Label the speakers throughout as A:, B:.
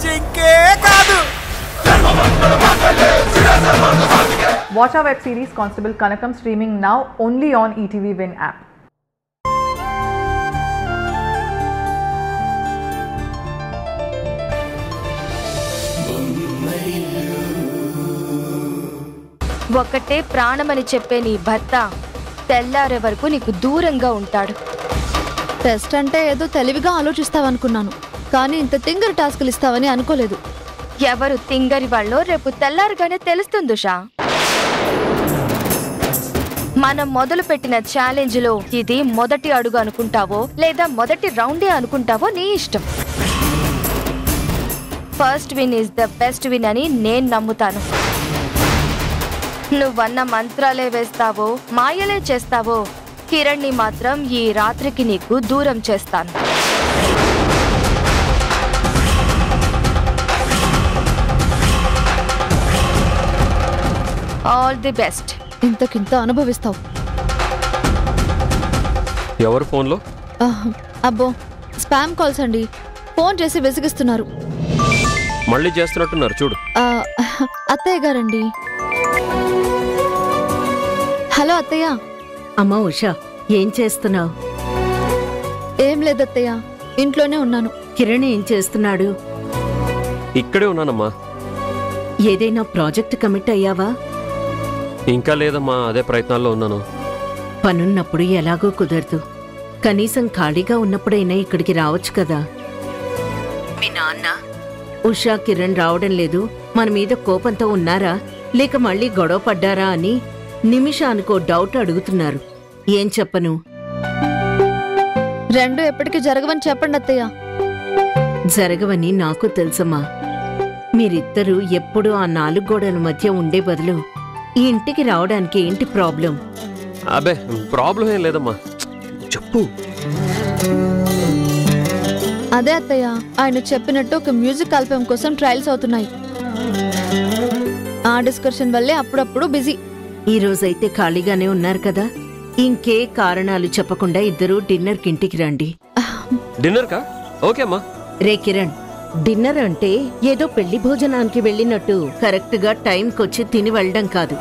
A: జింకే కాదు.
B: Watch our web series Constable Kanakam streaming now only on ETV Win app.
C: ఒక్కటే ప్రాణమని చెప్పే నీ భర్త తెల్లారే వరకు నీకు దూరంగా ఉంటాడు.
D: టెస్ట్ అంటే ఏదో తెలివిగా ఆలోచిస్తావనుకున్నాను, కానీ ఇంత తింగరి టాస్కులు ఇస్తావని అనుకోలేదు.
C: ఎవరు తింగరి వాళ్ళో రేపు తెల్లారగానే తెలుస్తుంది ఉషా. మనం మొదలు పెట్టిన ఛాలెంజ్ లో ఇది మొదటి అడుగు అనుకుంటావో లేదా మొదటి రౌండే అనుకుంటావో నీ ఇష్టం. First win is the best win అని నేను నమ్ముతాను. నువ్వన్న మంత్రాలే వేస్తావో మాయలే చేస్తావో కిరణ్ ని మాత్రం ఈ రాత్రికి నీకు దూరం చేస్తాను. All the best.
D: ఇంతకింత అనుభవిస్తావు.
E: ఎవరు ఫోన్లో?
D: అబ్బో స్పామ్ కాల్స్ అండి. ఫోన్ చేసి విసిగిస్తున్నారు.
E: మళ్ళీ చేస్తున్నట్టున్నారు చూడు.
D: అత్తయ్య గారండి. హలో అత్తయ్య.
F: అమ్మా ఉషా, ఏం చేస్తున్నావు?
D: ఏం లేదత్తయ్య, ఇంట్లోనే ఉన్నాను.
F: కిరణ్ ఏం చేస్తున్నాడు?
E: ఇక్కడే ఉన్నానమ్మా.
F: ఏదైనా ప్రాజెక్ట్ కమిట్ అయ్యావా?
E: ఇంకా లేదమ్మా, అదే ప్రయత్నాల్లో ఉన్నాను.
F: పనున్నప్పుడు ఎలాగో కుదరదు. కనీసం ఖాళీగా ఉన్నప్పుడైనా ఇక్కడికి రావచ్చు కదా. మీ నాన్న ఉషా కిరణ్ రావడం లేదు, మన మీద కోపంతో ఉన్నారా లేక మళ్ళీ గొడవ పడ్డారా అని నిమిషానికో డౌట్ అడుగుతున్నారు. ఏం చెప్పను?
D: రెండు ఎప్పటికీ జరగవని చెప్పండి అత్తయ్య.
F: జరగవని నాకు తెలుసమ్మా. మీరిద్దరూ ఎప్పుడూ ఆ 4 గోడల మధ్య ఉండే బదులు ఈ ఇంటికి రావడానికి ఏంటి ప్రాబ్లం?
E: అబే ప్రాబ్లం ఏం లేదమ్మా, చెప్పు.
D: అదే అత్తయ్య, ఆయన చెప్పినట్టు ఒక మ్యూజిక్ ఆల్బమ్ కోసం ట్రయల్స్ అవుతున్నాయి. ఆ డిస్కషన్ వల్లే అప్పుడప్పుడు బిజీ.
F: ఈ రోజైతే ఖాళీగానే ఉన్నారు కదా, ఇంకే కారణాలు చెప్పకుండా ఇద్దరూ డిన్నర్కి ఇంటికి రండి.
E: డిన్నర్ కా? ఓకే అమ్మా.
F: రే కిరణ్, డిన్నర్ అంటే ఏదో పెళ్లి భోజనానికి వెళ్ళినట్టు కరెక్ట్ గా టైంకొచ్చి తిని వెళ్ళడం కాదు.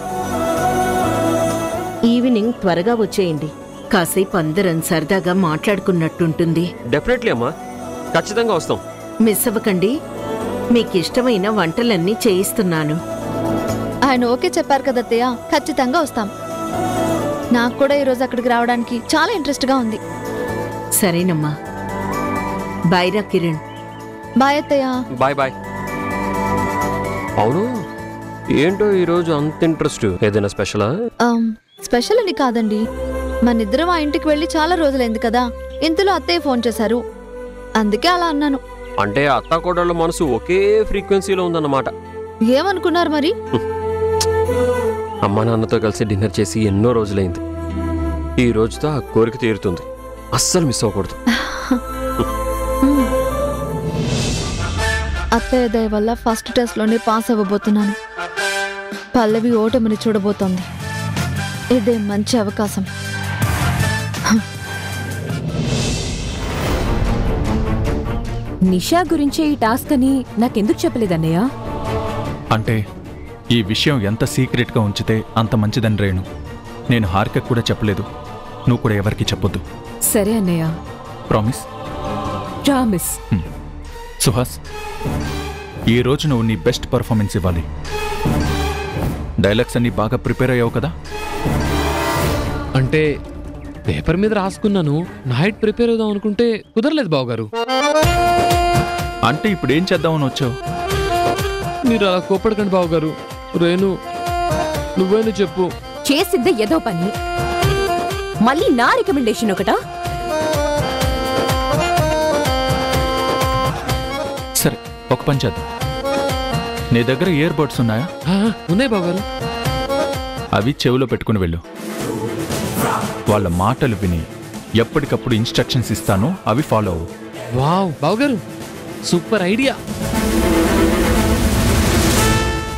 F: ఈవినింగ్ త్వరగా వచ్చేయండి. కాసేపు అందరం సరదాగా మాట్లాడుకున్నట్టుంటుంది.
E: డెఫినెట్లీ అమ్మా, ఖచ్చితంగా వస్తాం.
F: మిస్ అవ్వకండి. మీకిష్టమైన వంటలన్నీ చేయిస్తున్నాను.
D: ఆయన ఓకే చెప్పారు కదా అత్తయ్య, ఖచ్చితంగా వస్తాం. నాకు కూడా ఈరోజు అక్కడికి రావడానికి చాలా ఇంట్రెస్ట్ గా ఉంది.
F: సరేనమ్మా. బాయ్ రా కిరణ్.
D: బాయ్ అత్తయ్య.
E: Bye bye. అవును, ఏంటో ఈరోజు అంత ఇంట్రెస్ట్? ఏదైనా స్పెషలా?
D: స్పెషల్ అని కాదండి, మనిద్దరం ఆ ఇంటికి వెళ్ళి చాలా రోజులైంది కదా, ఇంతలో అత్తయ్య ఫోన్ చేశారు, అందుకే అలా అన్నాను.
E: అంటే అత్తాకోడళ్ళ మనసు ఒకే ఫ్రీక్వెన్సీలో ఉందన్నమాట.
D: ఏమనుకున్నారు మరి?
E: అమ్మా నాన్నతో కలిసి డిన్నర్ చేసి ఎన్నో రోజులైంది. ఈ రోజుతో ఆ కోరిక తీరుతుంది. అస్సలు మిస్ అవ్వకూడదు.
D: అత్తయ్య దయ వల్ల ఫస్ట్ టెస్ట్ లోనే పాస్ అవ్వబోతున్నాను. పల్లవి ఓటమిని చూడబోతోంది. ఇదే మంచి అవకాశం.
G: నిషా గురించే ఈ టాస్క్ అని నాకెందుకు చెప్పలేదన్నయ్య?
H: అంటే ఈ విషయం ఎంత సీక్రెట్గా ఉంచితే అంత మంచిదని రేణు. నేను హారిక కూడా చెప్పలేదు, నువ్వు కూడా ఎవరికి చెప్పొద్దు.
G: సరే అన్నయ్య.
H: ప్రామిస్?
G: ప్రామిస్.
H: సుహాస్, ఈరోజు నువ్వు నీ బెస్ట్ పర్ఫార్మెన్స్ ఇవ్వాలి. డైలాగ్స్ అన్ని బాగా ప్రిపేర్ అయ్యావు కదా?
I: అంటే పేపర్ మీద రాసుకున్నాను, నైట్ ప్రిపేర్ అవుదాం అనుకుంటే కుదరలేదు బావగారు.
H: అంటే ఇప్పుడు ఏం చేద్దామని వచ్చావు?
I: మీరు అలా కోపడకండి బావగారు. రేణు, నువ్వేను చెప్పు.
G: చేసిద్దే ఏదో పని, మళ్ళీ నా రికమెండేషన్ ఒకటా?
H: సరే, ఒక పని చేద్దాం. నీ దగ్గర ఇయర్ బడ్స్ ఉన్నాయా?
I: ఉన్నాయి బావగారు.
H: అవి చెవిలో పెట్టుకుని వెళ్ళు. వాళ్ళ మాటలు విని ఎప్పటికప్పుడు ఇన్స్ట్రక్షన్స్ ఇస్తాను, అవి ఫాలో అవ్వు.
I: వావ్ బావగారు, సూపర్ ఐడియా.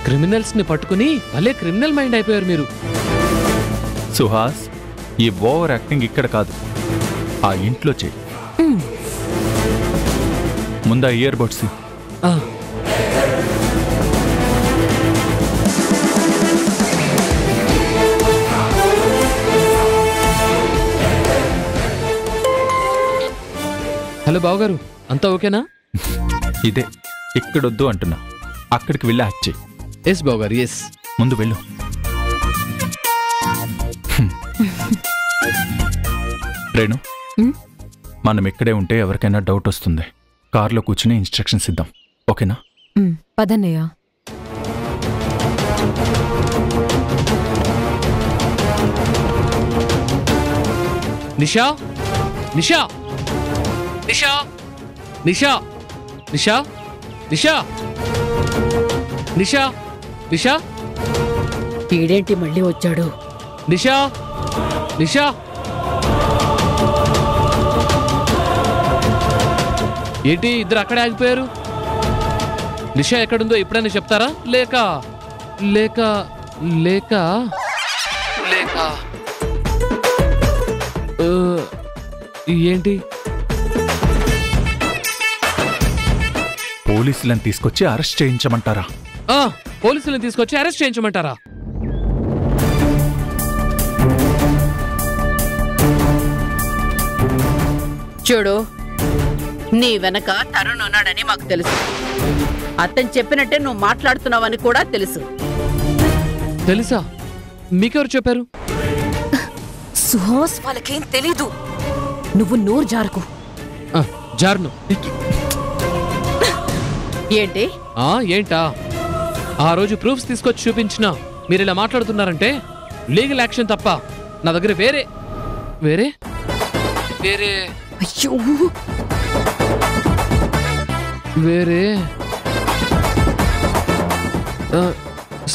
I: క్రిమినల్స్ ని పట్టుకుని భలే క్రిమినల్ మైండ్ అయిపోయారు మీరు.
H: సుహాస్, ఈ ఓవర్ యాక్టింగ్ ఇక్కడ కాదు, ఆ ఇంట్లో చేయి. ముందా ఇయర్ బడ్స్.
I: హలో బావగారు, అంతా ఓకేనా?
H: ఇదే ఇక్కడొద్దు అంటున్నా, అక్కడికి వెళ్ళి యాక్ట్ చెయ్యి.
I: ఎస్ బావగారు, ఎస్.
H: ముందు వెళ్ళు. రేణు, మనం ఇక్కడే ఉంటే ఎవరికైనా డౌట్ వస్తుంది. కార్లో కూర్చుని ఇన్స్ట్రక్షన్స్ ఇద్దాం, ఓకేనా?
G: పదన్నయ్య.
I: నిషా, నిషా, నిషా, నిషా, నిషా, నిషా, నిషా, నిషా,
G: ఈడేంటి మళ్ళీ వచ్చాడు?
I: నిషా, నిషా. ఏంటి ఇద్దరు అక్కడే ఆగిపోయారు? నిషా ఎక్కడుందో ఎప్పుడైనా చెప్తారా? లేక లేక లేక లేక ఏంటి?
H: పోలీసులను తీసుకొచ్చి అరెస్ట్ చేయించమంటారా?
I: పోలీసులను తీసుకొచ్చి అరెస్ట్ చేయించమంటారా?
A: చూడు, నీ వెనక తరుణ్ ఉన్నాడని మాకు తెలుసు. అతను చెప్పినట్టే నువ్వు మాట్లాడుతున్నావని కూడా తెలుసు.
I: తెలుసా? మీకెవరు చెప్పారు?
G: సుహాస్ వాళ్ళకేం తెలీదు. నువ్వు నోరు జారకు.
I: జార్ను.
A: ఏంటి?
I: ఏంటా? ఆ రోజు ప్రూఫ్స్ తీసుకొచ్చి చూపించినా మీరు ఇలా మాట్లాడుతున్నారంటే లీగల్ యాక్షన్ తప్ప నా దగ్గర వేరే వేరే వేరే
G: అయ్యో,
I: వేరే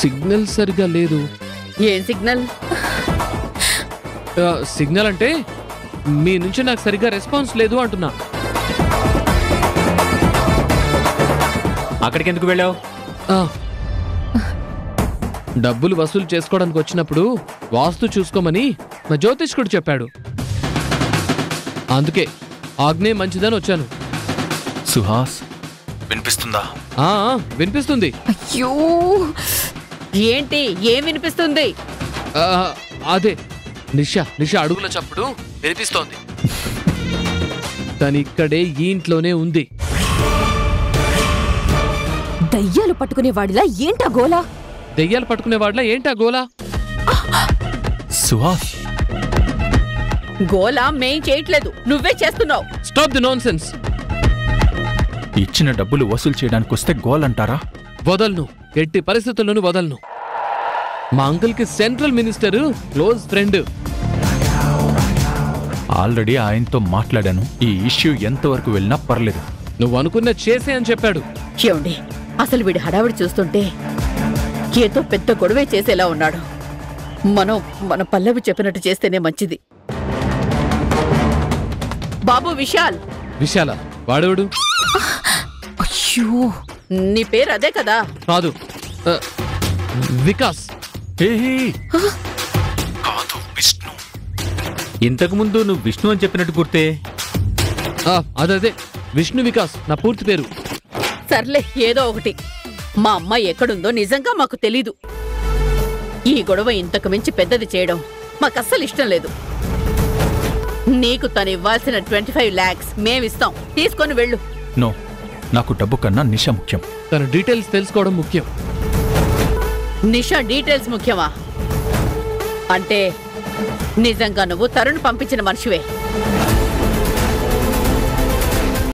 I: సిగ్నల్ సరిగా లేదు.
A: ఏం సిగ్నల్?
I: సిగ్నల్ అంటే మీ నుంచి నాకు సరిగ్గా రెస్పాన్స్ లేదు అంటున్నా.
E: అక్కడికి ఎందుకు వెళ్ళావు?
I: డబ్బులు వసూలు చేసుకోవడానికి వచ్చినప్పుడు వాస్తు చూసుకోమని మా జ్యోతిష్కుడు చెప్పాడు. అందుకే ఆగ్నేయ మంచిదని వచ్చాను.
H: సుహాస్, వినిపిస్తుందా?
I: వినిపిస్తుంది.
G: అయ్యో,
A: ఏంటి? ఏం వినిపిస్తుంది?
I: అదే నిషా అడుగుల చప్పుడు వినిపిస్తోంది. తనిక్కడే ఈ ఇంట్లోనే ఉంది.
G: దయ్యాలు పట్టుకునేవాడిలా ఏంటా గోలా?
I: దెయ్యాలు పట్టుకునేవాడిలా ఏంటా గోలా?
H: సుహాస్,
A: గోలా మేం చేయట్లేదు, నువ్వే చేస్తున్నావు.
I: Stop the nonsense.
H: ఇచ్చిన డబ్బులు వసూలు చేయడానికి వస్తే గోల్ అంటారా?
I: వదలను, ఎట్టి పరిస్థితుల్లోనూ వదలను. మా అంకుల్ కి central minister close friend.
H: Already ఆయనతో మాట్లాడాను. ఈ ఇష్యూ ఎంతవరకు వెళ్ళినా పర్లేదు.
I: నువ్వు అనుకున్న చేసే అని చెప్పాడు.
A: ఏమండి, అసలు వీడి హడావిడి చూస్తుంటే ఏదో పెద్ద గొడవే చేసేలా ఉన్నాడు. మన పల్లవి చెప్పినట్టు చేస్తేనే మంచిది. బాబు విశాల్.
I: విశాల? వాడేవాడు?
G: అయ్యో,
A: నీ పేరు అదే కదా?
I: కాదు, వికాస్.
H: కాదు, విష్ణు.
E: ఇంతకు ముందు నువ్వు విష్ణు అని చెప్పినట్టు గుర్తే.
I: అదే విష్ణు వికాస్ నా పూర్తి పేరు.
A: సర్లే, ఏదో ఒకటి. మా అమ్మాయి ఎక్కడుందో నిజంగా మాకు తెలీదు. ఈ గొడవ ఇంతకు మించి పెద్దది చేయడం మాకస్సలు ఇష్టం లేదు. నీకు తను ఇవ్వాల్సిన 25 lakhs మేమిస్తాం, తీసుకొని వెళ్ళు.
H: నో, నాకు డబ్బు కన్నా నిషా ముఖ్యం.
I: తన డీటెయిల్స్ తెలుసుకోవడం ముఖ్యం.
A: నిషా డీటెయిల్స్ ముఖ్యమా? అంటే నిజంగా నువ్వు తరుణ్ పంపించిన మనిషివే?